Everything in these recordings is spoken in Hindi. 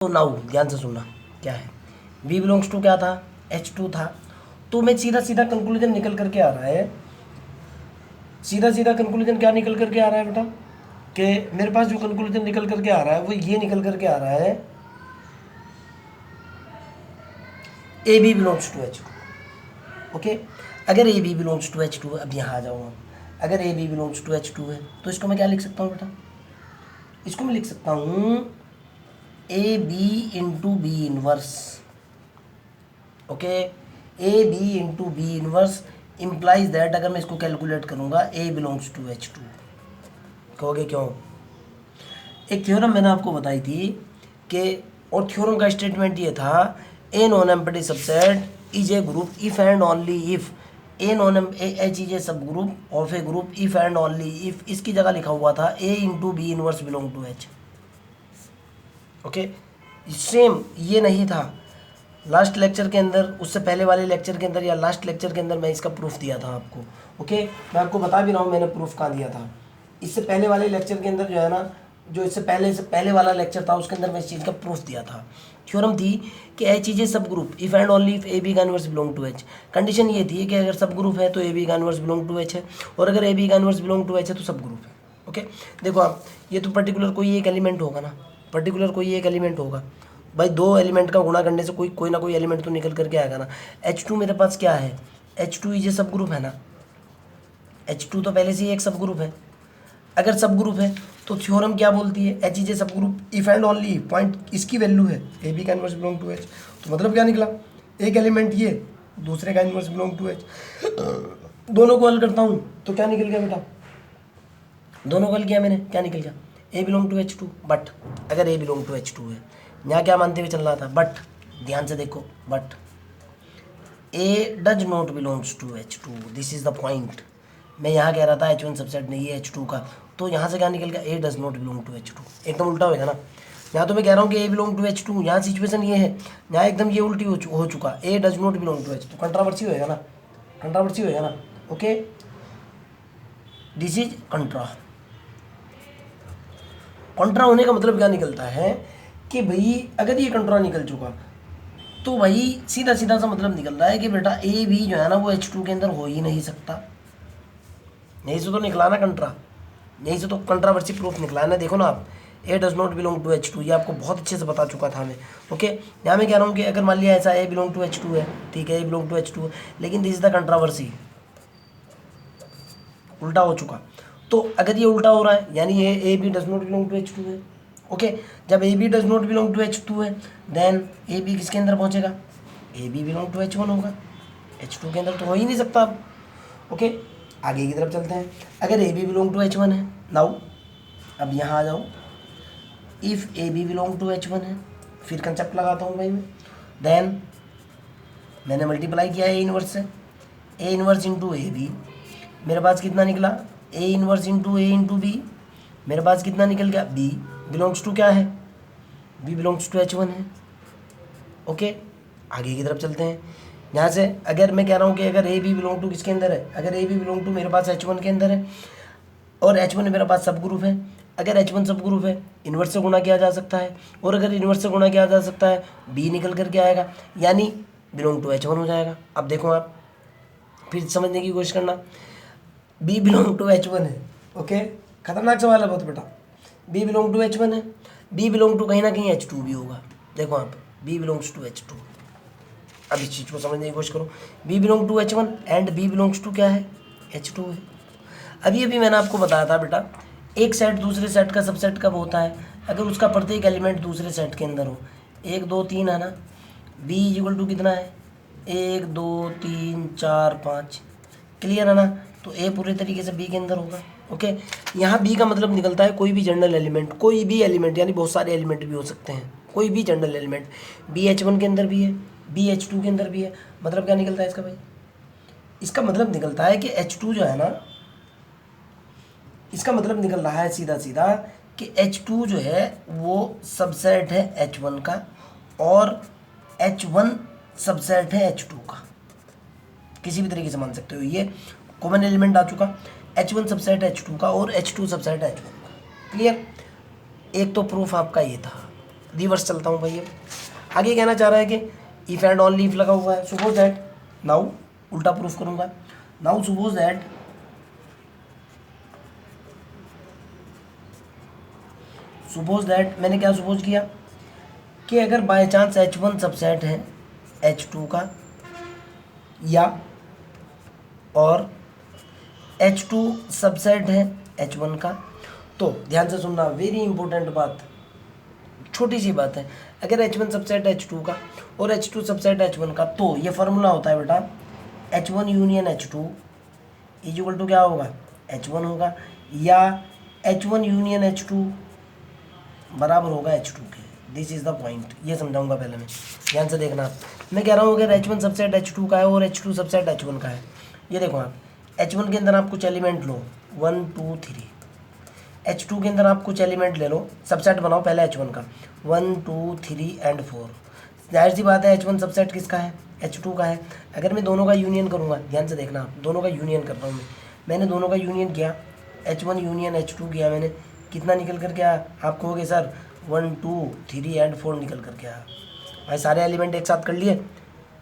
तो नाउ ध्यान से सुनना क्या है, बी बिलोंग्स टू क्या था, H2 था। तो मैं सीधा सीधा कंक्लूजन निकल करके आ रहा है, सीधा सीधा कंक्लूजन क्या निकल करके आ रहा है बेटा, कि मेरे पास जो कंक्लूजन निकल करके आ रहा है वो ये निकल करके आ रहा है, A B belongs to H2। Okay, अगर A B belongs to H2 अब यहाँ आ जाऊँ, अगर A B belongs to H2 है तो इसको मैं क्या लिख सकता हूँ बेटा, इसको मैं लिख सकता हूँ A B into B inverse. Okay, A B into B inverse implies that, अगर मैं इसको कैलकुलेट करूँगा ए बिलोंग्स टू H2। कहोगे क्यों? एक थ्योरम मैंने आपको बताई थी कि, और थ्योरम का स्टेटमेंट ये था, a non empty subset is a group if and only if a non H is a sub group of a group if and only if, इसकी जगह लिखा हुआ था A into B inverse belong to H. Okay, same ये नहीं था लास्ट लेक्चर के अंदर, उससे पहले वाले लेक्चर के अंदर या लास्ट लेक्चर के अंदर मैं इसका प्रूफ दिया था आपको। ओके, मैं आपको बता भी रहा हूँ मैंने प्रूफ कहाँ दिया था। इससे पहले वाले लेक्चर के अंदर जो है ना, जो इससे पहले वाला लेक्चर था उसके अंदर मैं इस चीज़ का प्रूफ दिया था। थ्योरम थी कि H is a sub group if and only if A B का inverse belong to H. Condition ये थी कि अगर सब ग्रुप है तो ए बी का इनवर्स बिलोंग टू एच है, और अगर ए बी का इनवर्स बिलोंग टू एच है तो सब ग्रुप है। ओके, देखो आप, ये तो पर्टिकुलर कोई एक एलिमेंट होगा ना, पर्टिकुलर कोई एक एलिमेंट होगा भाई, दो एलिमेंट का गुणा करने से कोई ना कोई एलिमेंट तो निकल करके आएगा ना। H2 मेरे पास क्या है, H2 is a sub group है ना, H2 तो पहले से ही एक सब ग्रुप है। अगर सब ग्रुप है तो थ्योरम क्या बोलती है, H is a sub group if and only, point इसकी वैल्यू है ए बी का इनवर्स बिलोंग टू एच। तो मतलब क्या निकला, एक एलिमेंट ये, दूसरे का इनवर्स बिलोंग टू एच। दोनों को हल करता हूँ तो क्या निकल गया बेटा, दोनों को हल किया मैंने, क्या निकल गया, ए बिलोंग टू H2। बट अगर ए बिलोंग टू H2 है, यहाँ क्या मानते हुए चल रहा था, बट ध्यान से देखो, but A does not belongs to H2, this is the point. मैं यहाँ कह रहा था H1 सबसेट नहीं है H2 का, तो यहाँ से क्या निकल गया, A does not belong to H2, एकदम उल्टा होगा ना। यहाँ तो मैं कह रहा हूँ कि ए बिलोंग टू H2, यहाँ सिचुएशन ये है, यहाँ एकदम ये उल्टी हो चुका, A does not belong to H2, controversy होएगा ना, कंट्रावर्सी होएगा ना। Okay, this is contra. Contra होने का मतलब क्या निकलता है कि भाई अगर ये कंट्रा निकल चुका तो भाई सीधा सीधा सा मतलब निकल रहा है कि बेटा ए भी जो है ना वो H2 के अंदर हो ही नहीं सकता। यहीं से तो निकला ना कंट्रा, यहीं से तो कंट्रावर्सी प्रूफ निकला है ना। देखो ना आप, A does not belong to H2, ये आपको बहुत अच्छे से बता चुका था मैं। ओके, यहाँ मैं कह रहा हूँ कि अगर मान लिया ऐसा ए बिलोंग टू H2 है, ठीक है, ए बिलोंग टू H2 है, लेकिन दिस इज द कंट्रावर्सी, उल्टा हो चुका। तो अगर ये उल्टा हो रहा है यानी ये A B does not belong to H2 है। ओके, जब A B does not belong to H2 है, देन ए बी किसके अंदर पहुंचेगा, ए बी बिलोंग टू H1 होगा, H2 के अंदर तो हो ही नहीं सकता अब। ओके, आगे की तरफ चलते हैं। अगर A B belong to H1 है, नाउ अब यहाँ आ जाओ, if A B belong to H1 है, फिर कंसेप्ट लगाता हूँ भाई मैं, देन मैंने मल्टीप्लाई किया ए इनवर्स से, A inverse into A B, मेरे पास कितना निकला, A inverse into A into B, मेरे पास कितना निकल गया, बी बिलोंग्स टू क्या है, बी बिलोंग्स टू H1 है। ओके, आगे की तरफ चलते हैं। यहाँ से अगर मैं कह रहा हूँ कि अगर ए बी बिलोंग टू किसके अंदर है, अगर ए बी बिलोंग टू मेरे पास H1 के अंदर है, और H1 मेरे पास सब ग्रुप है, अगर H1 सब ग्रुप है इन्वर्स से गुणा किया जा सकता है, और अगर इन्वर्स से गुणा किया जा सकता है बी निकल करके आएगा, यानी बिलोंग टू H1 हो जाएगा। अब देखो आप फिर समझने की कोशिश करना, बी बिलोंग टू H1 है। ओके, खतरनाक सवाल है बहुत बेटा, बी बिलोंग टू H1 है, बी बिलोंग टू कहीं ना कहीं H2 भी होगा। देखो आप, बी बिलोंग्स टू H2, अब इस चीज़ को समझने की कोशिश करो, B belong to H1 and B belongs to क्या है, H2 है। अभी मैंने आपको बताया था बेटा, एक सेट दूसरे सेट का सबसेट कब होता है, अगर उसका प्रत्येक एलिमेंट दूसरे सेट के अंदर हो। 1 2 3 है ना, बी इक्वल टू कितना है, 1 2 3 4 5, क्लियर है ना। तो ए पूरे तरीके से बी के अंदर होगा। ओके, यहाँ बी का मतलब निकलता है कोई भी जनरल एलिमेंट, कोई भी एलिमेंट, यानी बहुत सारे एलिमेंट भी हो सकते हैं, कोई भी जनरल एलिमेंट, बी H1 के अंदर भी है, बी H2 के अंदर भी है। मतलब क्या निकलता है इसका भाई, इसका मतलब निकलता है कि H2 जो है ना, इसका मतलब निकल रहा है सीधा सीधा कि H2 जो है वो सबसेट है H1 का, और H1 सबसेट है H2 का, किसी भी तरीके से मान सकते हो, ये कॉमन एलिमेंट आ चुका, H1 सबसेट H2 का और H2 सबसेट H1 का। क्लियर, एक तो प्रूफ आपका ये था। रिवर्स चलता हूँ भाई। अब आगे कहना चाह रहा है कि इफ़ एंड ओनली इफ लगा हुआ है, सपोज दैट, नाउ उल्टा प्रूफ करूँगा। नाउ सपोज दैट मैंने क्या सपोज किया कि अगर बाय चांस H1 सबसेट है H2 का, या और H2 सबसेट है H1 का, तो ध्यान से सुनना, वेरी इंपॉर्टेंट बात, छोटी सी बात है। अगर H1 सबसेट H2 का और H2 सबसेट H1 का, तो ये फार्मूला होता है बेटा H1 union H2 is equal to क्या होगा, H1 होगा, या H1 यूनियन H2 बराबर होगा H2 के। दिस इज द पॉइंट, ये समझाऊंगा पहले मैं, ध्यान से देखना आप। मैं कह रहा हूँ अगर H1 सबसेट H2 का है और H2 सबसेट H1 का है, ये देखो आप, H1 के अंदर आप कुछ एलिमेंट लो 1 2 3, H2 के अंदर आप कुछ एलिमेंट ले लो, सबसेट बनाओ पहले H1 का 1 2 3 एंड 4। जाहिर सी बात है H1 सबसेट किसका है, H2 का है। अगर मैं दोनों का यूनियन करूँगा, ध्यान से देखना आप, दोनों का यूनियन कर रहा हूँ मैंने दोनों का यूनियन किया, H1 यूनियन H2 किया मैंने, कितना निकल कर के आया, आप कहोगे सर 1 2 3 एंड 4 निकल कर के आया। भाई सारे एलिमेंट एक साथ कर लिए,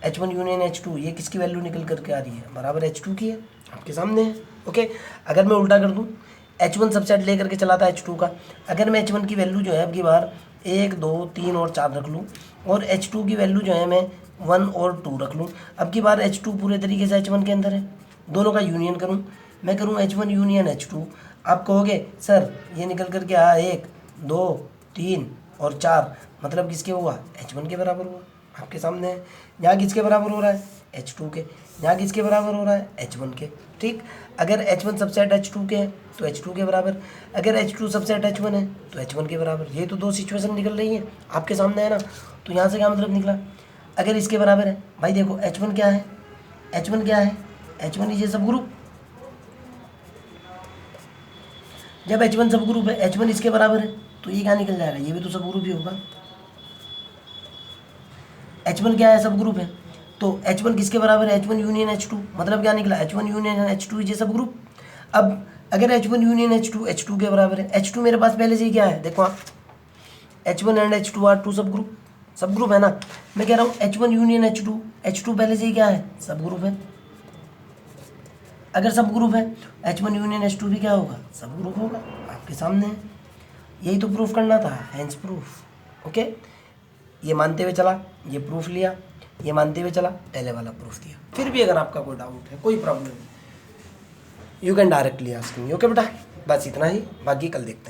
H1 यूनियन H2, ये किसकी वैल्यू निकल कर के आ रही है, बराबर H2 की है, आपके सामने है। ओके, अगर मैं उल्टा कर दूं, H1 सबसेट ले करके चला था H2 का, अगर मैं H1 की वैल्यू जो है अब की बार 1 2 3 और 4 रख लूँ, और H2 की वैल्यू जो है मैं 1 और 2 रख लूँ, अब की बार H2 पूरे तरीके से H1 के अंदर है, दोनों का यूनियन करूँ, मैं करूँ H1 यूनियन H2, आप कहोगे सर ये निकल कर के आया 1 2 3 और 4, मतलब किसके हुआ, H1 के बराबर हुआ, आपके सामने है। यहाँ किसके बराबर हो रहा है, H2 के, यहाँ किसके बराबर हो रहा है, H1 के। ठीक, अगर H1 सबसेट H2 के है तो H2 के बराबर, अगर H2 सबसेट H1 है तो H1 के बराबर। ये तो दो सिचुएशन निकल रही है, आपके सामने है ना। तो यहाँ से क्या मतलब निकला, अगर इसके बराबर है, भाई देखो H1 क्या है, H1 क्या है, H1 ये सब ग्रुप, जब H1 सब ग्रुप है, H1 इसके बराबर है, तो ये क्या निकल जाएगा, ये भी तो सब ग्रुप ही होगा। H1 क्या है, सब ग्रुप है, तो H1 किसके बराबर है, H1 यूनियन H2, मतलब क्या निकला, H1 यूनियन H2 ये सब ग्रुप। अब अगर H1 यूनियन H2 H2 के बराबर है, H2 मेरे पास पहले से ही क्या है, देखो आप, H1 and H2 are two सब ग्रुप है ना। मैं कह रहा हूँ H1 यूनियन H2 पहले से ही क्या है, सब ग्रुप है। अगर सब ग्रुप है, H1 यूनियन H2 भी क्या होगा, सब ग्रुप होगा, आपके सामने है। यही तो प्रूफ करना था, हैंस प्रूफ। ओके, ये मानते हुए चला, ये प्रूफ लिया, ये मानते हुए चला, पहले वाला प्रूफ दिया। फिर भी अगर आपका कोई डाउट है, कोई प्रॉब्लम नहीं, you can directly ask me. Okay बेटा, बस इतना ही, बाकी कल देखते हैं।